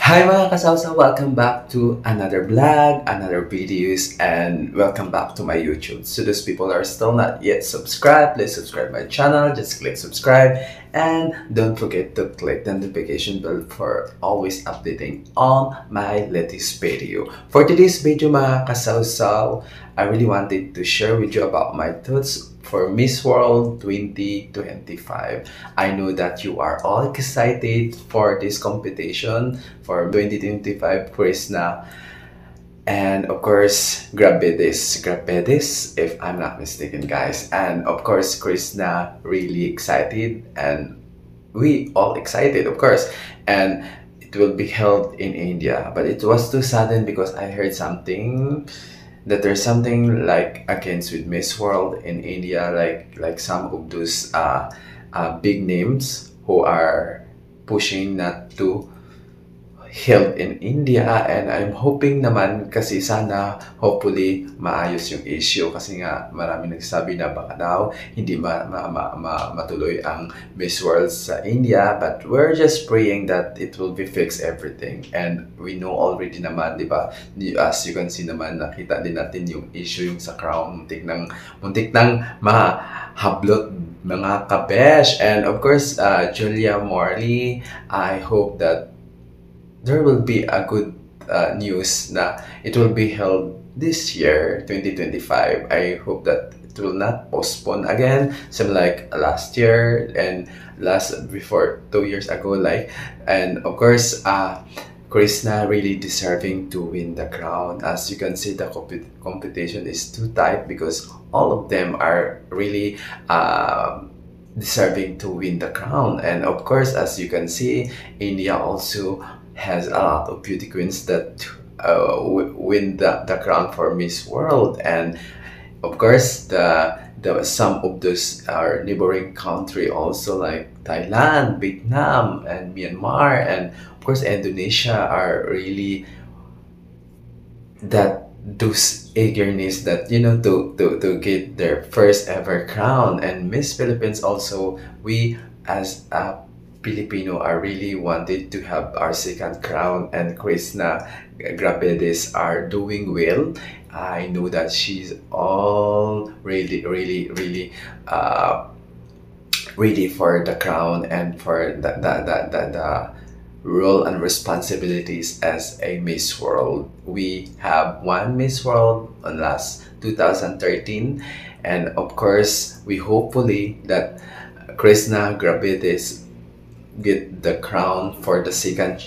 Hi mga kasawsa! Welcome back to another vlog, another videos, and welcome back to my YouTube. So those people are still not yet subscribed, please subscribe my channel, just click subscribe, and don't forget to click the notification bell for always updating on my latest video. For today's video mga kasawsaw, I really wanted to share with you about my thoughts for Miss World 2025. I know that you are all excited for this competition for 2025 Krishna. And of course, grabe this, if I'm not mistaken, guys. And of course, Krishna really excited, and we all excited, of course. And it will be held in India, but it was too sudden because I heard something that there's something like against with Miss World in India, like some of those big names who are pushing not to held in India, and I'm hoping naman kasi sana hopefully maayos yung issue kasi nga marami nagsabi na baka daw hindi matuloy ang Miss World sa India, but we're just praying that it will be fixed everything. And we know already naman, di ba, as you can see naman, nakita din natin yung issue yung sa crown, muntik nang mahablot mga kabesh. And of course, Julia Morley, I hope that there will be a good news na it will be held this year, 2025. I hope that it will not postpone again, same like last year and before 2 years ago. And of course, Krishna really deserving to win the crown. As you can see, the competition is too tight because all of them are really deserving to win the crown. And of course, as you can see, India also has a lot of beauty queens that win the crown for Miss World. And of course, some of those are neighboring country also, like Thailand, Vietnam, and Myanmar, and of course Indonesia are really those eagerness that to get their first ever crown. And Miss Philippines also, we as a Filipino are really wanted to have our second crown, and Krishna Grabedes are doing well. I know that she's all really ready for the crown and for the role and responsibilities as a Miss World. We have one Miss World on last 2013, and of course we hopefully that Krishna Grabedes get the crown for the second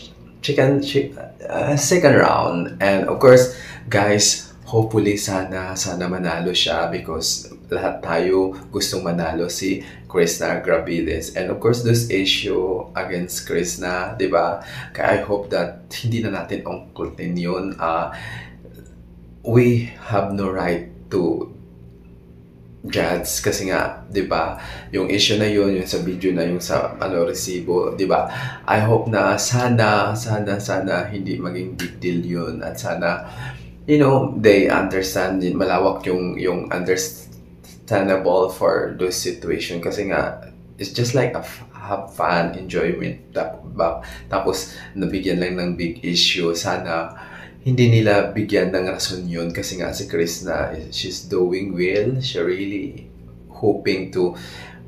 round. And of course guys, hopefully sana manalo siya because lahat tayo gustong manalo si Krishna Grabedes. And of course this issue against Krishna, di ba? Kaya I hope that hindi na natin ungkutin yun. We have no right to judge kasi nga, 'di ba, yung issue na yun, yung sa video na yung sa resibo, 'di ba? I hope na sana hindi maging big deal yun, at sana they understand, malawak yung understandable for those situation kasi nga it's just like have fun, enjoyment, tapos nabigyan lang ng big issue. Sana hindi nila bigyan ng rason yun kasi nga si Krishna, she's doing well. She really hoping to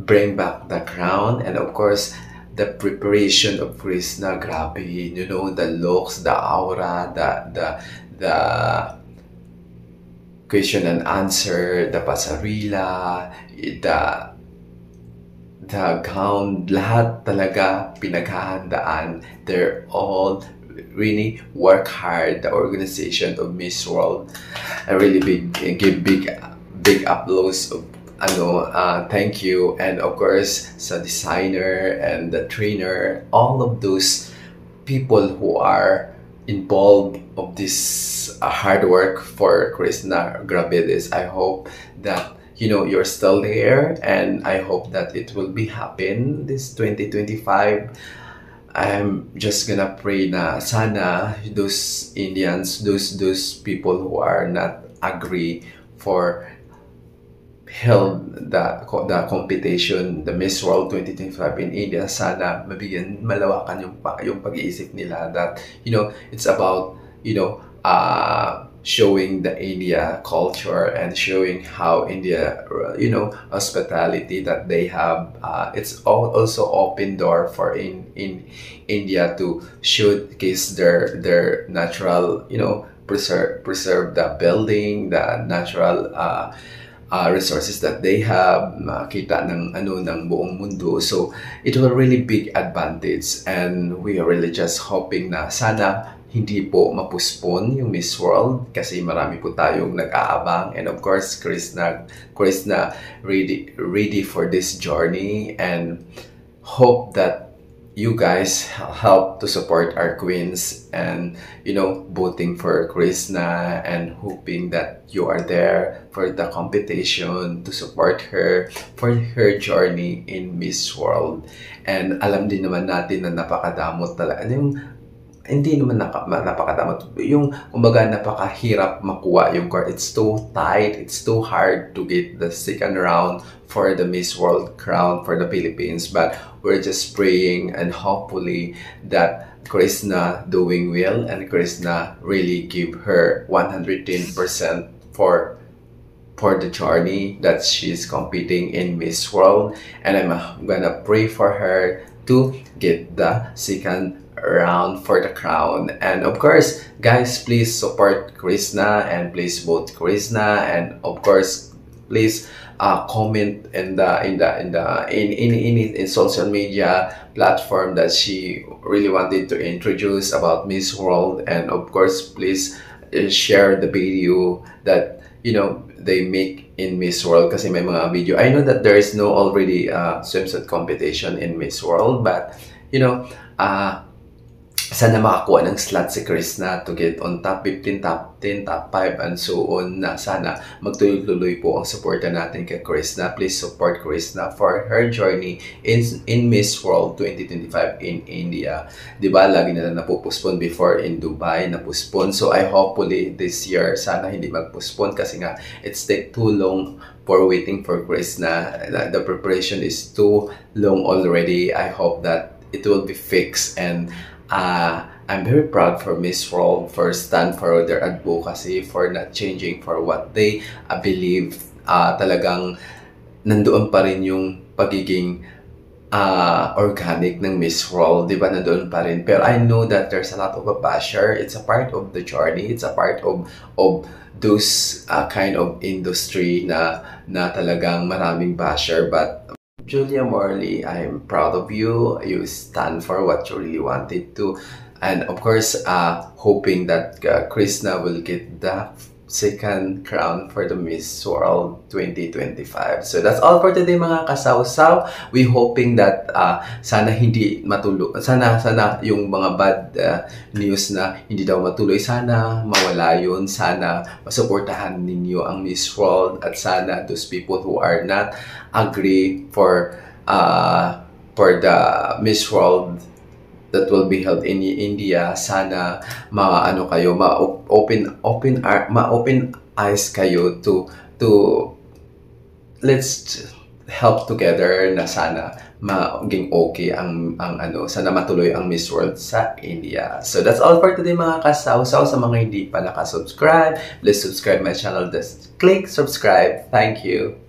bring back the crown. And of course, the preparation of Krishna, grabe, the looks, the aura, the question and answer, the pasarela, the gown, lahat talaga pinaghahandaan. They're all really work hard, the organization of Miss World. I really give big applause of thank you. And of course sa designer and the trainer, all of those people who are involved of this hard work for Krishna Grabedes. I hope that you're still there, and I hope that it will be happen this 2025. I'm just gonna pray na sana those Indians, those people who are not agree for held the competition, the Miss World 2025 in India, sana mabigyan malawakan yung pag-iisip nila that, you know, it's about, you know, showing the India culture and showing how India, you know, hospitality that they have. It's also open door for in India to showcase their natural, you know, preserve the building, the natural resources that they have, makita ng buong mundo. So it will really big advantage, and we are really just hoping na sana hindi po mapuspon yung Miss World kasi marami po tayong nag-aabang, and of course Chris na ready for this journey, and hope that you guys help to support our queens, and, you know, voting for Krishna, and hoping that you are there for the competition to support her for her journey in Miss World. And alam din naman natin na napakadamot talaga yung, hindi naman napakadamot, yung kumbaga napakahirap makuha yung court. It's too tight, it's too hard to get the second round for the Miss World crown for the Philippines, but we're just praying and hopefully that Krishna doing well, and Krishna really give her 110% for the journey that she's competing in Miss World, and I'm gonna pray for her to get the second round for the crown. And of course, guys, please support Krishna, and please vote Krishna, and of course, please comment in social media platform that she really wanted to introduce about Miss World, and of course, please share the video that, you know, they make in Miss World, kasi may mga video. I know that there is no already swimsuit competition in Miss World, but, you know, sana makakuha ng slot si Krishna to get on top 15, top 10, top 5, and so on, na sana magtuloy-tuloy po ang suporta natin kay Krishna. Please support Krishna for her journey in Miss World 2025 in India. Diba, lagi na napupuspon before in Dubai, napuspon. So I hopefully this year, sana hindi magpuspon kasi nga it's take too long for waiting for Krishna. The preparation is too long already. I hope that it will be fixed, and I'm very proud for Miss World for stand for their advocacy, for not changing for what they believe. Talagang nandoon pa rin yung pagiging organic ng Miss World, di ba? Nandoon pa rin. Pero I know that there's a lot of a basher. It's a part of the journey. It's a part of those kind of industry na talagang maraming basher. But Julia Morley, I'm proud of you. You stand for what you really wanted to. And of course, hoping that Krishna will get the second crown for the Miss World 2025. So that's all for today, mga kasawsaw. We hoping that sana hindi matuloy, sana yung mga bad news na hindi daw matuloy, sana mawala yun, sana masuportahan ninyo ang Miss World, at sana those people who are not agree for the Miss World that will be held in India, sana ma-open eyes kayo to let's help together na sana maging okay ang sana matuloy ang Miss World sa India. So that's all for today, mga kasawsaw. Sa mga hindi pa nakasubscribe, please subscribe my channel. Just click subscribe. Thank you.